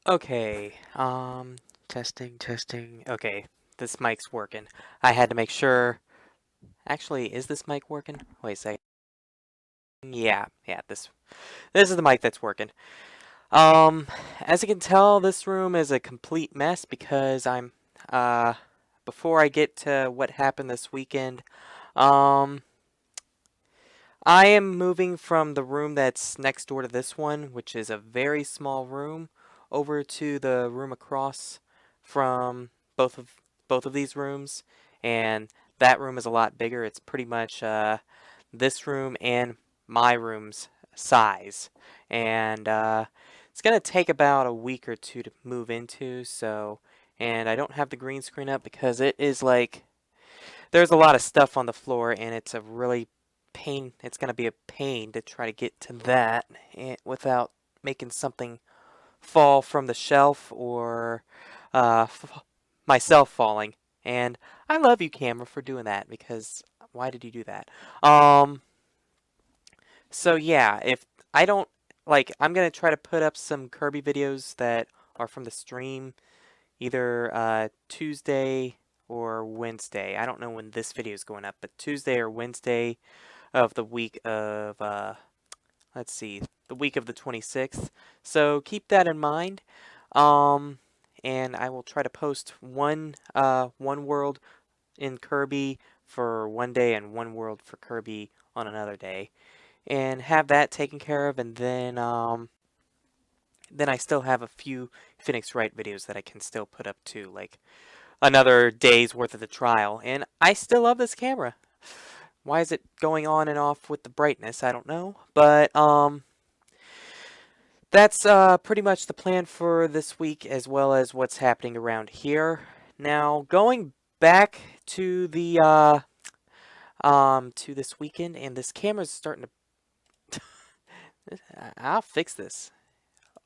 Okay, testing. Okay, this mic's working. I had to make sure. Actually, is this mic working? Wait a second. Yeah, this is the mic that's working. Um, as you can tell, this room is a complete mess because uh, before I get to what happened this weekend, um, I am moving from the room that's next door to this one, which is a very small room, over to the room across from both of both of these rooms, and that room is a lot bigger. It's pretty much this room and my room's size, and it's gonna take about a week or two to move into. So, and I don't have the green screen up because it is like there's a lot of stuff on the floor, and it's a really pain. It's going to be a pain to try to get to that without making something fall from the shelf or myself falling. And I love you, camera, for doing that because why did you do that? Um, so yeah, if I don't I'm gonna try to put up some Kirby videos that are from the stream either Tuesday or Wednesday. I don't know when this video is going up, but Tuesday or Wednesday of the week of, let's see, the week of the 26th. So keep that in mind. Um, and I will try to post one world in Kirby for one day and one world for Kirby on another day, and have that taken care of, and then I still have a few Phoenix Wright videos that I can still put up too, like another day's worth of the trial. And I still love this camera. Why is it going on and off with the brightness? I don't know. But that's pretty much the plan for this week, as well as what's happening around here. Now, going back to the to this weekend, and this camera's starting to I'll fix this.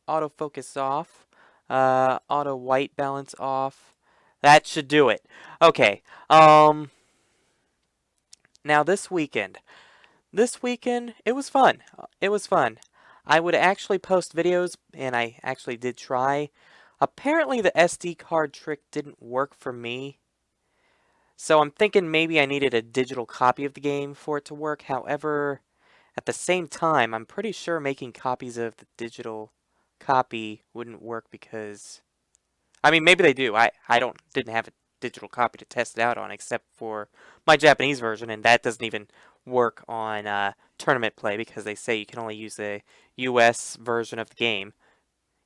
Autofocus off. Auto white balance off. That should do it. Okay. Now this weekend it was fun. It was fun. I would actually post videos, and I actually did try. Apparently the SD card trick didn't work for me. So I'm thinking maybe I needed a digital copy of the game for it to work. However, at the same time, I'm pretty sure making copies of the digital copy wouldn't work because I mean, maybe they do. I didn't have a digital copy to test it out on except for my Japanese version, and that doesn't even work on tournament play because they say you can only use the US version of the game,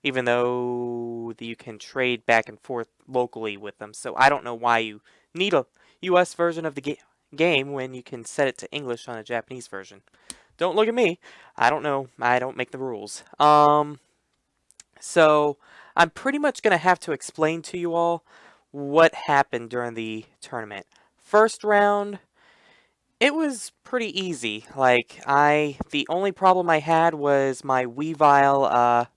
even though you can trade back and forth locally with them. So I don't know why you need a US version of the game when you can set it to English on a Japanese version. Don't look at me. I don't know. I don't make the rules. So I'm pretty much going to have to explain to you all what happened during the tournament. First round, it was pretty easy. The only problem I had was my Weavile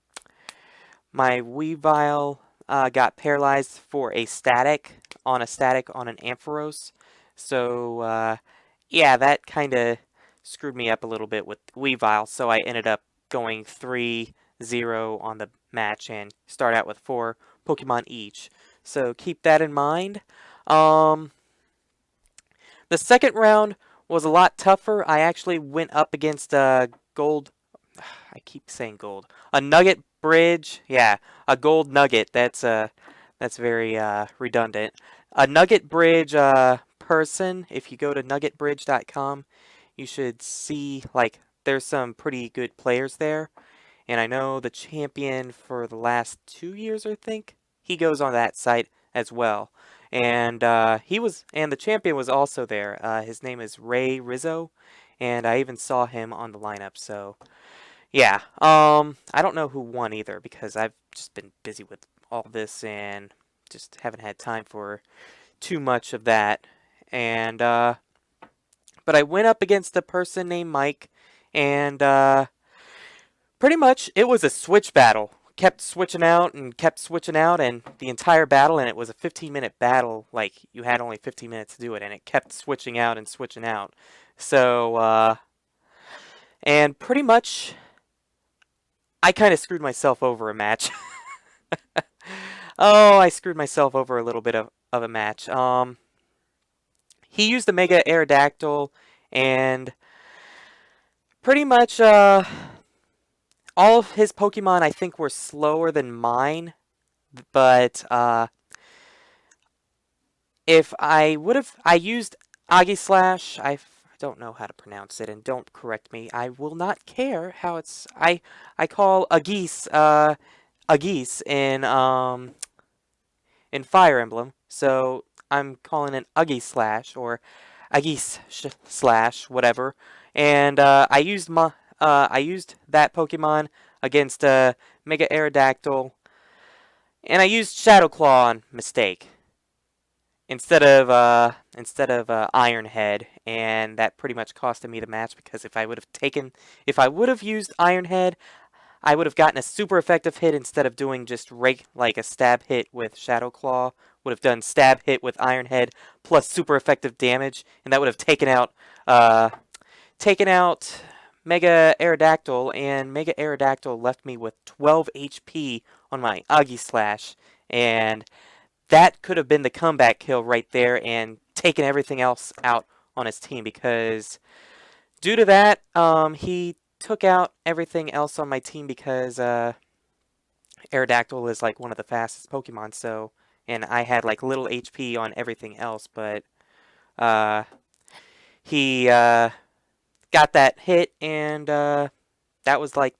got paralyzed for a static on an Ampharos. So yeah, that kind of screwed me up a little bit with Weavile. So I ended up going 3-0 on the match and start out with 4 Pokemon each. So keep that in mind. Um, the second round was a lot tougher. I actually went up against a gold. I keep saying gold. A nugget bridge. Yeah, a gold nugget. That's very redundant. A nugget bridge person. If you go to nuggetbridge.com, you should see there's some pretty good players there. And I know the champion for the last 2 years, I think, he goes on that site as well. And the champion was also there. His name is Ray Rizzo, and I even saw him on the lineup. So yeah, I don't know who won either because I've just been busy with all this and just haven't had time for too much of that. And but I went up against a person named Mike, and pretty much, it was a switch battle. Kept switching out and kept switching out, and the entire battle, and it was a 15-minute battle. Like, you had only 15 minutes to do it, and it kept switching out and switching out. So, and pretty much, I kind of screwed myself over a match. Oh, I screwed myself over a little bit of a match. He used the Mega Aerodactyl, and pretty much all of his Pokemon I think were slower than mine. But if I used Aegislash. I don't know how to pronounce it, and don't correct me. I will not care how it's. I call a geese in Fire Emblem, so I'm calling it Aegislash or Slash, whatever. And I used that Pokemon against Mega Aerodactyl, and I used Shadow Claw on mistake instead of Iron Head, and that pretty much costed me the match because if I would have used Iron Head, I would have gotten a super effective hit instead of doing just like a stab hit with Shadow Claw. Would have done stab hit with Iron Head plus super effective damage, and that would have taken out Mega Aerodactyl, and Mega Aerodactyl left me with 12 HP on my Aegislash, and that could have been the comeback kill right there and taken everything else out on his team because due to that, he took out everything else on my team because Aerodactyl is like one of the fastest Pokemon, so and I had like little HP on everything else, but uh, he got that hit, and that was like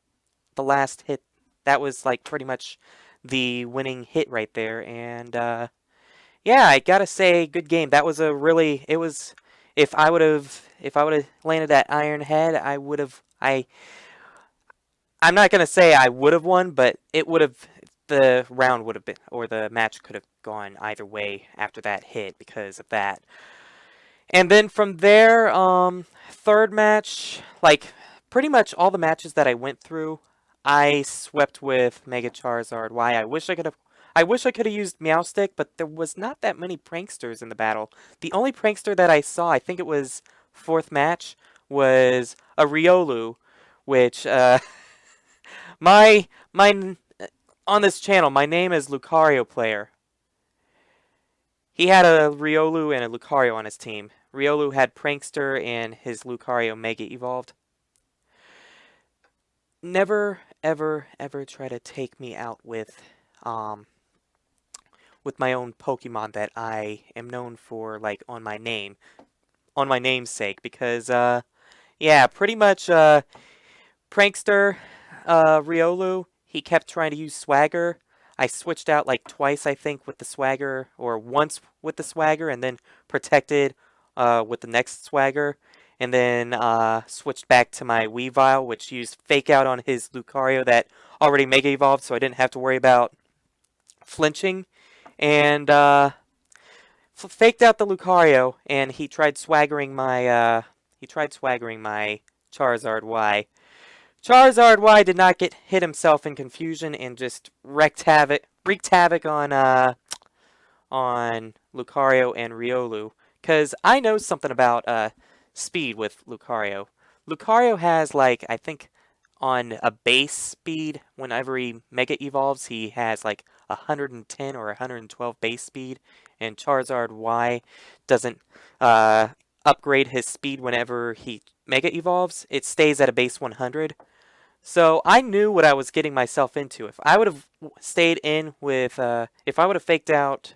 the last hit. That was like pretty much the winning hit right there, and yeah, I gotta say, good game. That was a really. It was. If I would have landed that Iron Head, I would have. I'm not gonna say I would have won, but it would have. The round would have been, or the match could have gone either way after that hit because of that. And then from there, third match, like pretty much all the matches that I went through, I swept with Mega Charizard. Why? I wish I could have used Meowstick, but there was not that many pranksters in the battle. The only prankster that I saw, I think it was fourth match, was a Riolu, which my on this channel, my name is Lucario Player. He had a Riolu and a Lucario on his team. Riolu had Prankster and his Lucario Mega Evolved. Never, ever, ever try to take me out with my own Pokemon that I am known for, like, on my namesake, because, yeah, pretty much, Prankster, Riolu, he kept trying to use Swagger. I switched out like twice, I think, with the Swagger, or once with the Swagger, and then protected with the next Swagger, and then switched back to my Weavile, which used Fake Out on his Lucario that already Mega Evolved, so I didn't have to worry about flinching, and faked out the Lucario, and he tried swaggering my Charizard Y. Charizard Y did not get hit himself in confusion and just wreaked havoc on Lucario and Riolu. Cause I know something about speed with Lucario. Lucario has like I think on a base speed whenever he Mega Evolves he has like 110 or 112 base speed, and Charizard Y doesn't upgrade his speed whenever he Mega Evolves. It stays at a base 100. So I knew what I was getting myself into. If I would have stayed in with, if I would have faked out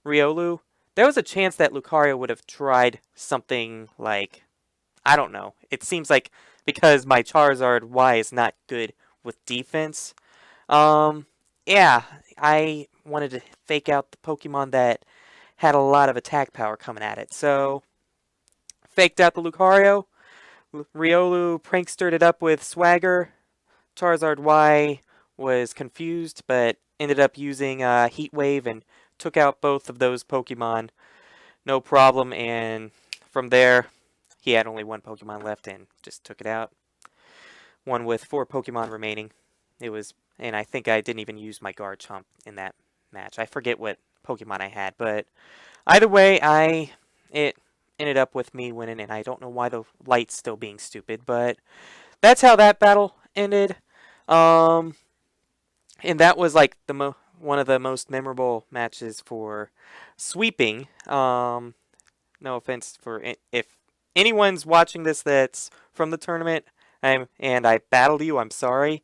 Riolu, there was a chance that Lucario would have tried something like, I don't know. It seems like because my Charizard Y is not good with defense, yeah, I wanted to fake out the Pokemon that had a lot of attack power coming at it. So, faked out the Lucario. Riolu prankstered it up with Swagger. Charizard Y was confused, but ended up using Heat Wave and took out both of those Pokemon. No problem, and from there, he had only one Pokemon left and just took it out. One with 4 Pokemon remaining. And I think I didn't even use my Garchomp in that match. I forget what Pokemon I had, but either way, it ended up with me winning, and I don't know why the light's still being stupid, but that's how that battle ended. And that was like one of the most memorable matches for sweeping. No offense for if anyone's watching this that's from the tournament, and I battled you, I'm sorry.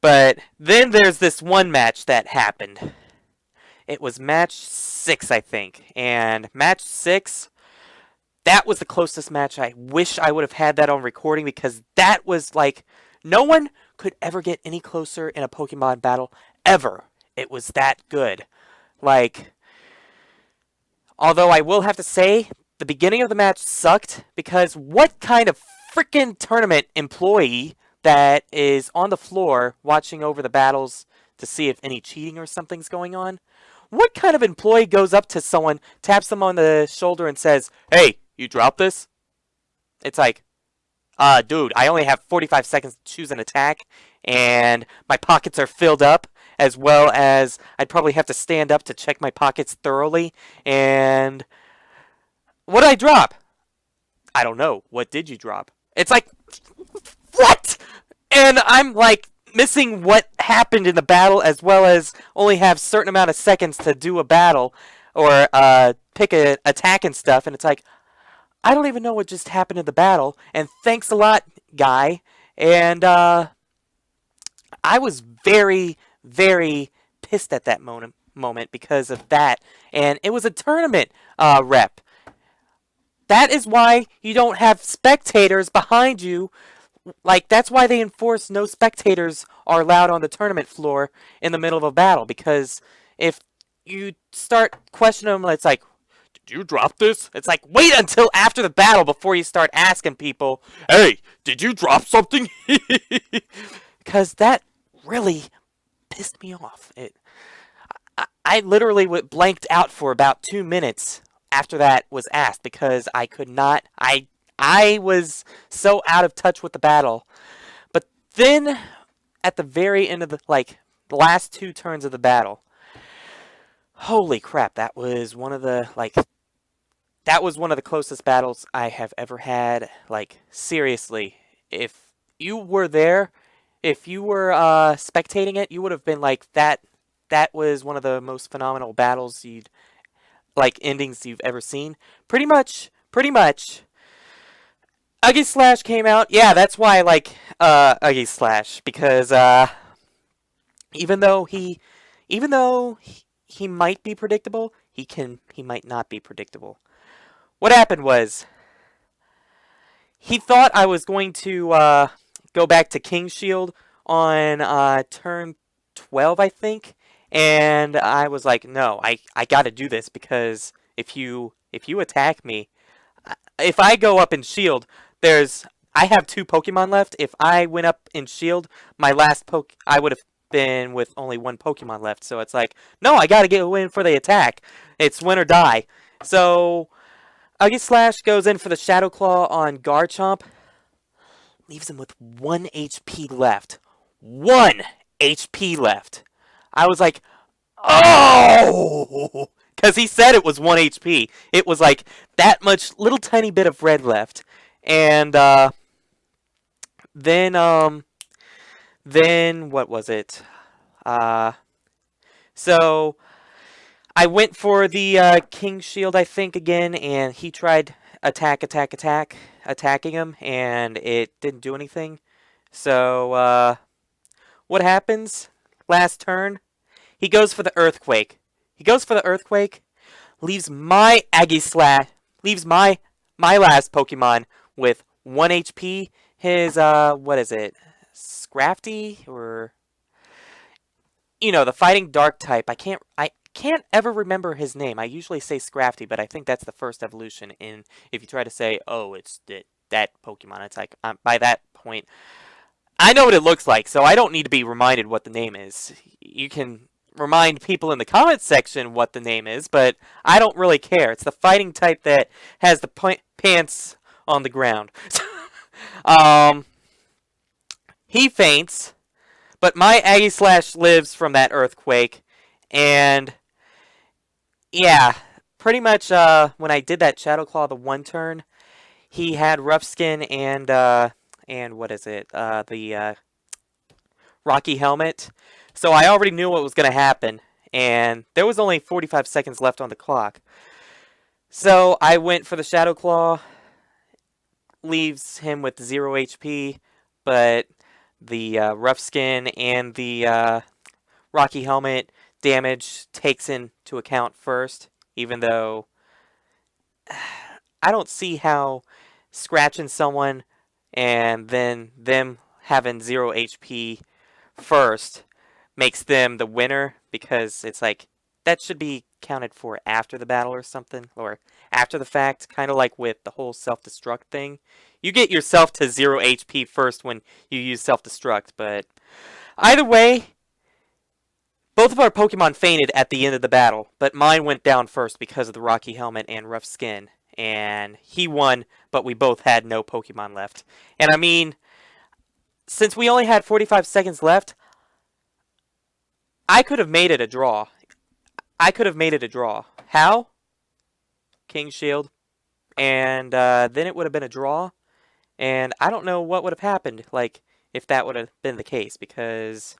But then there's this one match that happened. It was match 6, I think. And match 6, that was the closest match. I wish I would have had that on recording because that was like, no one could ever get any closer in a Pokemon battle ever. It was that good. Like, although I will have to say, the beginning of the match sucked because what kind of freaking tournament employee that is on the floor watching over the battles to see if any cheating or something's going on? What kind of employee goes up to someone, taps them on the shoulder and says, "Hey, you dropped this?" It's like, dude, I only have 45 seconds to choose an attack, and my pockets are filled up, as well as I'd probably have to stand up to check my pockets thoroughly, and what did I drop? I don't know. What did you drop? It's like, what? And I'm like missing what happened in the battle, as well as only have certain amount of seconds to do a battle or pick an attack and stuff, and it's like, I don't even know what just happened in the battle, and thanks a lot, guy. And I was very, very pissed at that moment because of that, and it was a tournament rep. That is why you don't have spectators behind you. Like, that's why they enforce no spectators are allowed on the tournament floor in the middle of a battle, because if you start questioning them, it's like, did you drop this? It's like, wait until after the battle before you start asking people, hey, did you drop something? Because that really pissed me off. I literally blanked out for about 2 minutes after that was asked because I could not, I was so out of touch with the battle. But then, at the very end of the last 2 turns of the battle, holy crap, that was one of the, closest battles I have ever had. Like, seriously, if you were there, if you were spectating it, you would have been like, that was one of the most phenomenal battles endings you've ever seen. Pretty much, Uggy Slash came out. Yeah, that's why I like Uggy Slash, because even though he might be predictable, he might not be predictable. What happened was, he thought I was going to go back to King Shield on turn 12, I think, and I was like, no, I got to do this, because if you attack me, if I go up in Shield, I have 2 Pokemon left. If I went up in Shield, my last I would have been with only 1 Pokemon left. So it's like, no, I gotta get in for the attack. It's win or die. So Uggy Slash goes in for the Shadow Claw on Garchomp. Leaves him with 1 HP left. 1 HP left. I was like, oh! Because he said it was 1 HP. It was like that much little tiny bit of red left. And then what was it? So I went for the King Shield, I think, again, and he tried attacking him, and it didn't do anything. So what happens? Last turn, he goes for the Earthquake. Leaves my leaves my last Pokemon with 1 HP. His, what is it? Scrafty? Or, the fighting dark type. I can't ever remember his name. I usually say Scrafty, but I think that's the first evolution. In if you try to say, oh, it's that Pokemon, it's like, by that point, I know what it looks like, so I don't need to be reminded what the name is. You can remind people in the comments section what the name is, but I don't really care. It's the fighting type that has the pants on the ground. He faints, but my Aggie Slash lives from that Earthquake, and yeah, pretty much when I did that Shadow Claw the 1 turn, he had Rough Skin and what is it? The Rocky Helmet. So I already knew what was going to happen, and there was only 45 seconds left on the clock. So I went for the Shadow Claw, leaves him with 0 HP, but the Rough Skin and the Rocky Helmet damage takes into account first, even though I don't see how scratching someone and then them having 0 HP first makes them the winner, because it's like that should be counted for after the battle or something, or after the fact, kind of like with the whole self-destruct thing. You get yourself to 0 HP first when you use self-destruct, but either way, both of our Pokemon fainted at the end of the battle, but mine went down first because of the Rocky Helmet and Rough Skin, and he won, but we both had no Pokemon left. And I mean, since we only had 45 seconds left, I could have made it a draw. I could have made it a draw. How? King Shield. And then it would have been a draw. And I don't know what would have happened, like, if that would have been the case, because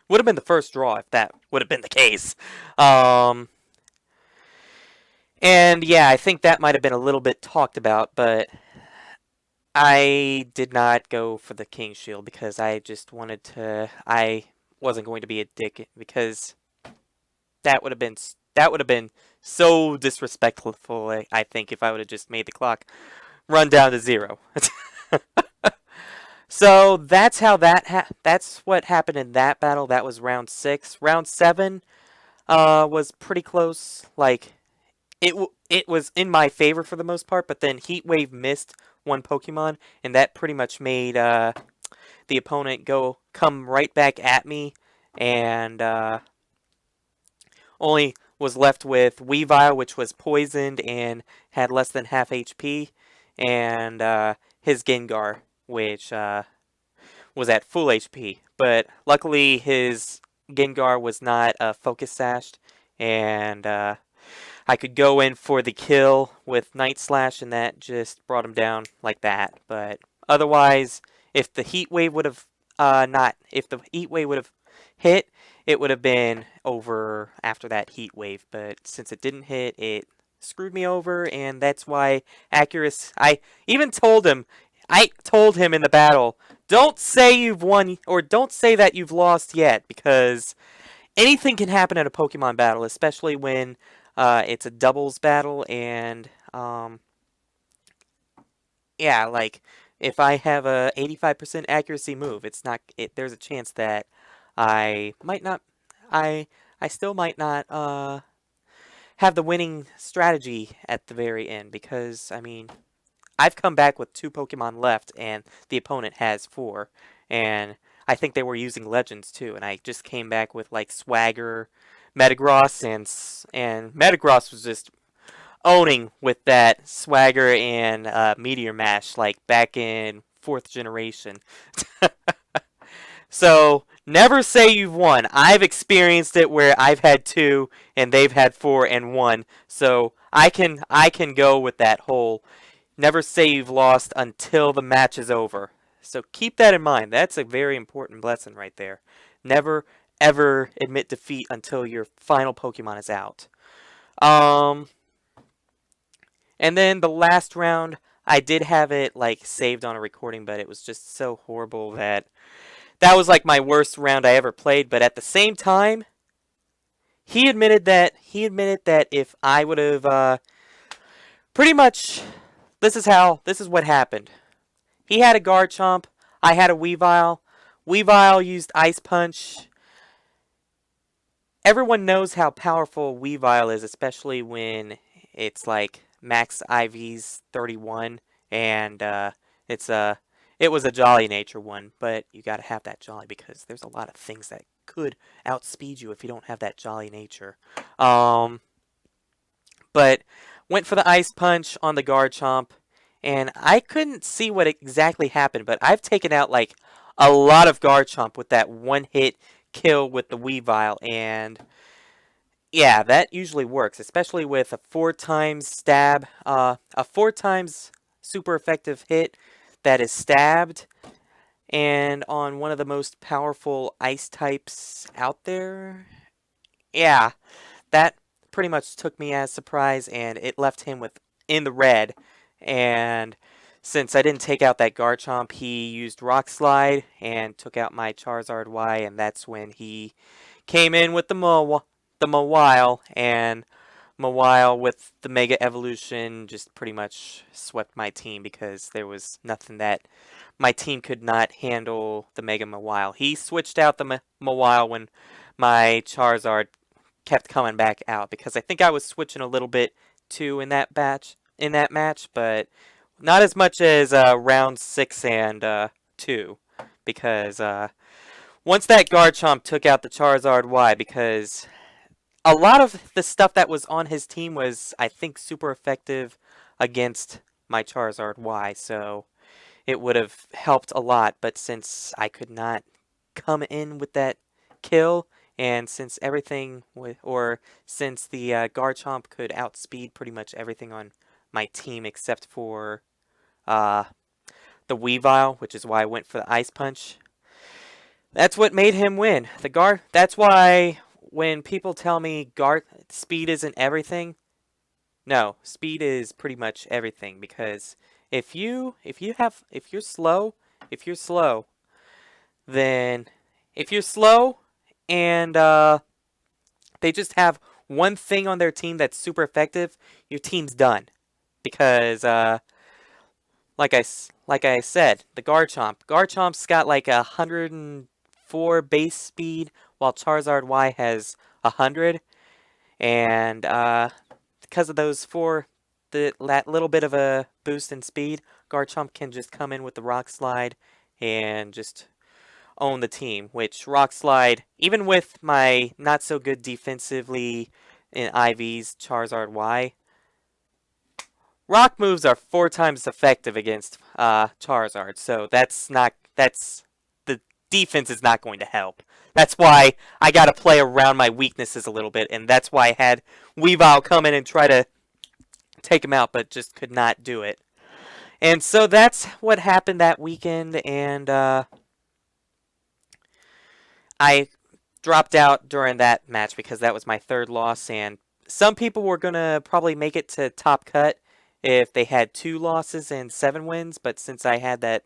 would have been the first draw if that would have been the case. And yeah, I think that might have been a little bit talked about, but I did not go for the King Shield because I just wanted to. I wasn't going to be a dick, because that would have been so disrespectful. I think if I would have just made the clock run down to 0. So that's how that's what happened in that battle. That was round 6. Round 7 was pretty close. Like it was in my favor for the most part, but then Heat Wave missed one Pokemon, and that pretty much made the opponent come right back at me, and only was left with Weavile, which was poisoned and had less than half HP, and his Gengar, which was at full HP. But luckily, his Gengar was not focus sashed, and I could go in for the kill with Night Slash, and that just brought him down like that. But otherwise, if the Heat Wave would have hit, it would have been over after that Heat Wave. But since it didn't hit, it screwed me over, and that's why accuracy. I told him in the battle, don't say you've won or don't say that you've lost yet, because anything can happen in a Pokemon battle, especially when it's a doubles battle, and yeah, like if I have a 85% accuracy move, there's a chance that I still might not have the winning strategy at the very end, because I mean, I've come back with 2 Pokemon left, and the opponent has 4, and I think they were using Legends too, and I just came back with like Swagger, Metagross, and Metagross was just owning with that Swagger and Meteor Mash, like back in 4th generation. So never say you've won. I've experienced it where I've had 2 and they've had 4 and 1. So I can go with that whole never say you've lost until the match is over. So keep that in mind. That's a very important lesson right there. Never ever admit defeat until your final Pokemon is out. And then the last round, I did have it like saved on a recording, but it was just so horrible that was like my worst round I ever played. But at the same time, he admitted that if I would have pretty much, this is what happened. He had a Garchomp, I had a Weavile. Weavile used Ice Punch. Everyone knows how powerful Weavile is, especially when it's like max IVs 31, and it was a Jolly Nature one, but you gotta have that Jolly because there's a lot of things that could outspeed you if you don't have that Jolly Nature. But went for the Ice Punch on the Garchomp, and I couldn't see what exactly happened, but I've taken out like a lot of Garchomp with that one-hit kill with the Weavile, and yeah, that usually works, especially with a 4 times stab, a 4 times super effective hit that is stabbed. and on one of the most powerful ice types out there. Yeah, that pretty much took me as surprise, and it left him with in the red. And since I didn't take out that Garchomp, he used Rock Slide and took out my Charizard Y, and that's when he came in with the Mawile, and Mawile with the Mega Evolution just pretty much swept my team because there was nothing that my team could not handle the Mega Mawile. He switched out the Mawile when my Charizard kept coming back out because I think I was switching a little bit too in that match, but not as much as round 6 and 2 because once that Garchomp took out the Charizard Y, because a lot of the stuff that was on his team was, I think, super effective against my Charizard Y, so it would have helped a lot. But since I could not come in with that kill, and since since the Garchomp could outspeed pretty much everything on my team except for uh, the Weavile, which is why I went for the Ice Punch. That's what made him win. That's why when people tell me speed isn't everything, no, speed is pretty much everything because if you're slow, if you're slow, then if you're slow and they just have one thing on their team that's super effective, your team's done because like I said, the Garchomp's got like 104 base speed, while Charizard Y has 100, and because of that little bit of a boost in speed, Garchomp can just come in with the Rock Slide and just own the team. Which Rock Slide, even with my not so good defensively in IV's Charizard Y, rock moves are 4 times effective against Charizard, so the defense is not going to help. That's why I got to play around my weaknesses a little bit, and that's why I had Weavile come in and try to take him out, but just could not do it. And so that's what happened that weekend, and I dropped out during that match because that was my 3rd loss, and some people were going to probably make it to top cut if they had 2 losses and 7 wins, but since I had that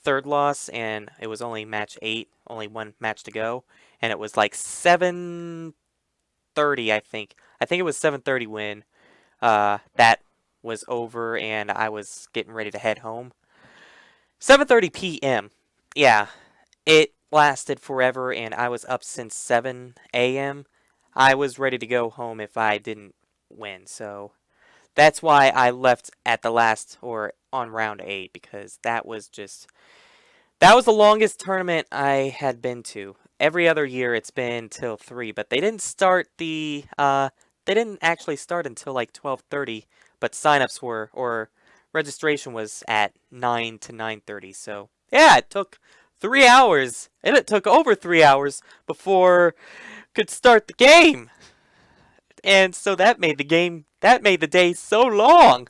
3rd loss and it was only match 8, only one match to go, and it was like 7:30, I think. I think it was 7:30 when that was over and I was getting ready to head home. 7:30 p.m. Yeah, it lasted forever and I was up since 7 a.m. I was ready to go home if I didn't win, so that's why I left at the last or on round 8 because that was the longest tournament I had been to. Every other year it's been till 3, but they didn't actually start until like 12:30, but signups or registration was at 9 to 9:30. So, yeah, it took 3 hours, and it took over 3 hours before could start the game. And so that made the day so long.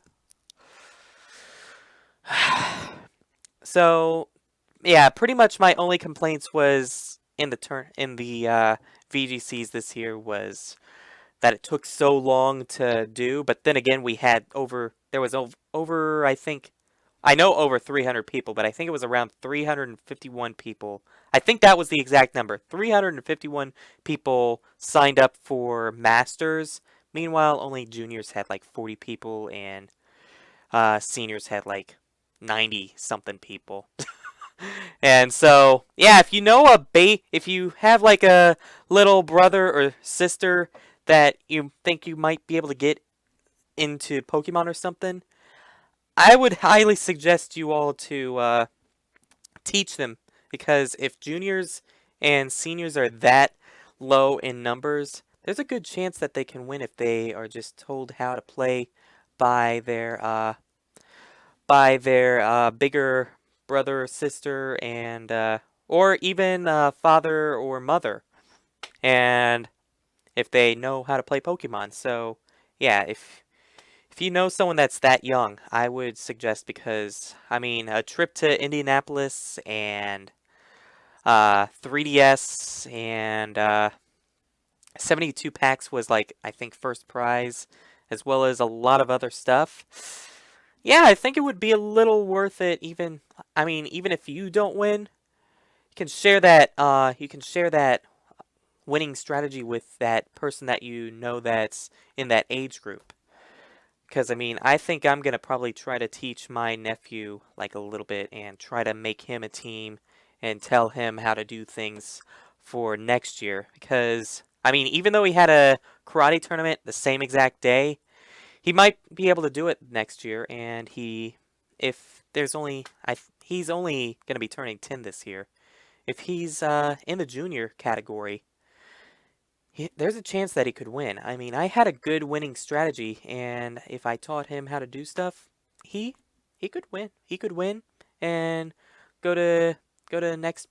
So, yeah, pretty much my only complaints was in the VGCs this year was that it took so long to do. But then again, there was over I think I know over 300 people, but I think it was around 351 people. I think that was the exact number. 351 people signed up for Masters. Meanwhile, only juniors had like 40 people, and seniors had like 90 something people. And so, yeah, if you have like a little brother or sister that you think you might be able to get into Pokemon or something, I would highly suggest you all to teach them, because if juniors and seniors are that low in numbers, there's a good chance that they can win if they are just told how to play by their bigger brother or sister, and or even father or mother, and if they know how to play Pokemon. So yeah, if if you know someone that's that young, I would suggest, because I mean a trip to Indianapolis and 3DS and 72 packs was like, I think, first prize, as well as a lot of other stuff. Yeah, I think it would be a little worth it. Even, I mean, even if you don't win, you can share that. You can share that winning strategy with that person that you know that's in that age group. Because I mean, I think I'm gonna probably try to teach my nephew like a little bit and try to make him a team and tell him how to do things for next year. Because I mean, even though he had a karate tournament the same exact day, he might be able to do it next year. And if there's only, he's only gonna be turning 10 this year. If he's in the junior category, there's a chance that he could win. I mean, I had a good winning strategy, and if I taught him how to do stuff, he he could win. He could win and go to next,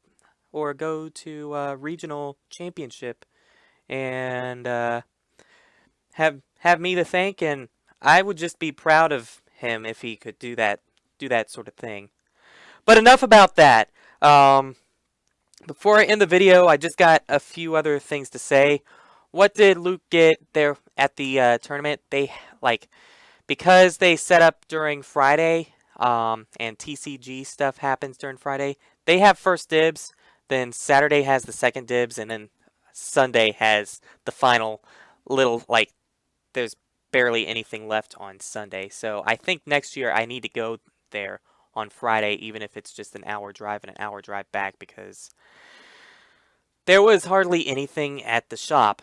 or go to regional championship, and have me to thank, and I would just be proud of him if he could do that sort of thing. But enough about that. Before I end the video, I just got a few other things to say. What did Luke get there at the tournament? They, like, because they set up during Friday, and TCG stuff happens during Friday, they have first dibs, then Saturday has the second dibs, and then Sunday has the final little, like, there's barely anything left on Sunday. So I think next year I need to go there on Friday, even if it's just an hour drive and an hour drive back, because there was hardly anything at the shop.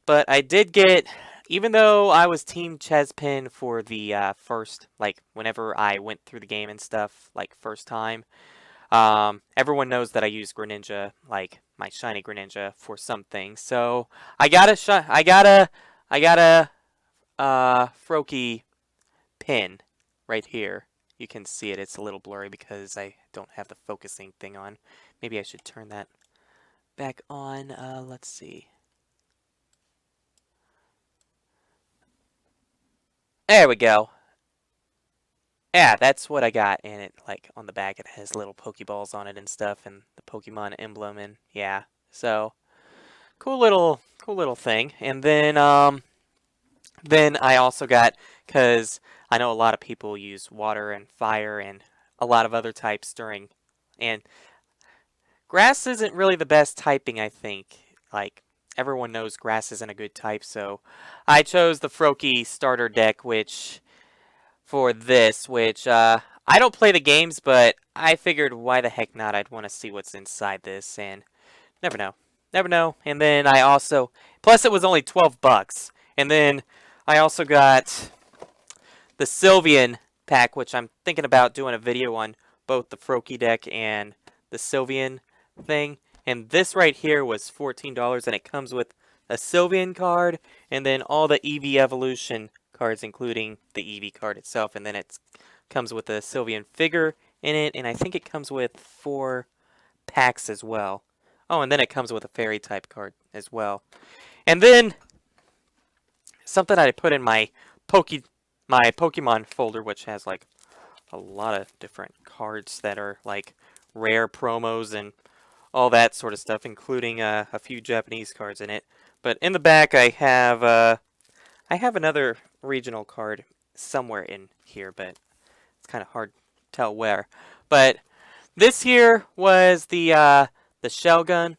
But I did get, even though I was Team Chespin for the first, like, whenever I went through the game and stuff, like, first time, everyone knows that I use Greninja, like, my shiny Greninja, for some things. So I got a Froakie pin right here. You can see it. It's a little blurry because I don't have the focusing thing on. Maybe I should turn that back on. Let's see. There we go. Yeah, that's what I got. And it, like, on the back, it has little Pokeballs on it and stuff, and the Pokemon emblem, and yeah. So cool little thing. And then I also got, because I know a lot of people use water and fire and a lot of other types during, and grass isn't really the best typing, I think. Like, everyone knows grass isn't a good type, so I chose the Froakie starter deck, which I don't play the games, but I figured why the heck not? I'd want to see what's inside this, and never know. Never know. And then I also, plus it was only $12. And then I also got the Sylveon pack, which I'm thinking about doing a video on both the Froakie deck and the Sylveon thing. And this right here was $14, and it comes with a Sylveon card, and then all the Eevee Evolution cards, including the Eevee card itself. And then it comes with a Sylveon figure in it, and I think it comes with 4 packs as well. Oh, and then it comes with a fairy type card as well. And then something I put in my Pokemon folder, which has like a lot of different cards that are like rare promos and all that sort of stuff, including a few Japanese cards in it. But in the back, I have another regional card somewhere in here, but it's kind of hard to tell where. But this here was the Shelgon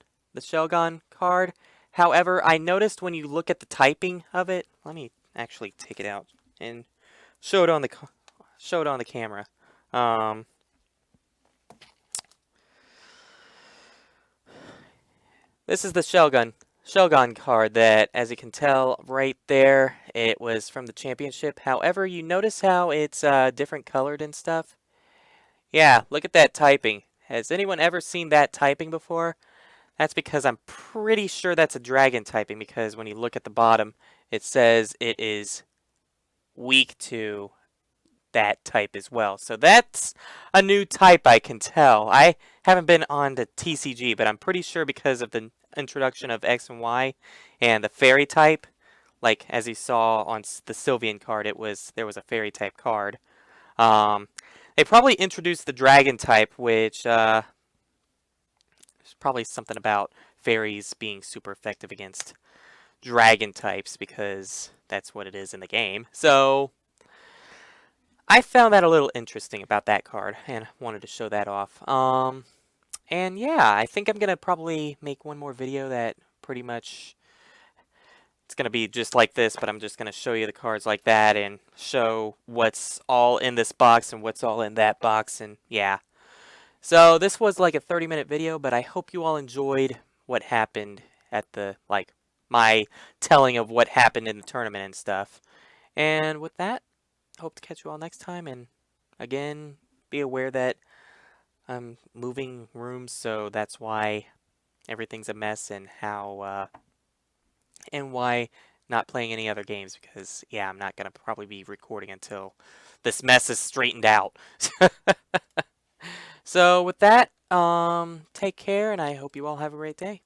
card. However, I noticed when you look at the typing of it, let me actually take it out and show it on the camera. This is the Shelgon card that, as you can tell right there, it was from the championship. However, you notice how it's different colored and stuff? Yeah, look at that typing. Has anyone ever seen that typing before? That's because I'm pretty sure that's a dragon typing, because when you look at the bottom, it says it is weak to that type as well. So that's a new type, I can tell. I haven't been on to TCG, but I'm pretty sure because of the introduction of X and Y and the fairy type, like as you saw on the Sylvian card, there was a fairy type card. Um, they probably introduced the dragon type, which there's probably something about fairies being super effective against dragon types because that's what it is in the game. So I found that a little interesting about that card and wanted to show that off. And yeah, I think I'm gonna probably make one more video that pretty much it's gonna be just like this, but I'm just gonna show you the cards like that and show what's all in this box and what's all in that box, and yeah. So this was like a 30-minute video, but I hope you all enjoyed what happened at the, like, my telling of what happened in the tournament and stuff. And with that, hope to catch you all next time, and again, be aware that I'm moving rooms, so that's why everything's a mess, and why not playing any other games, because yeah, I'm not gonna probably be recording until this mess is straightened out. So with that, take care, and I hope you all have a great day.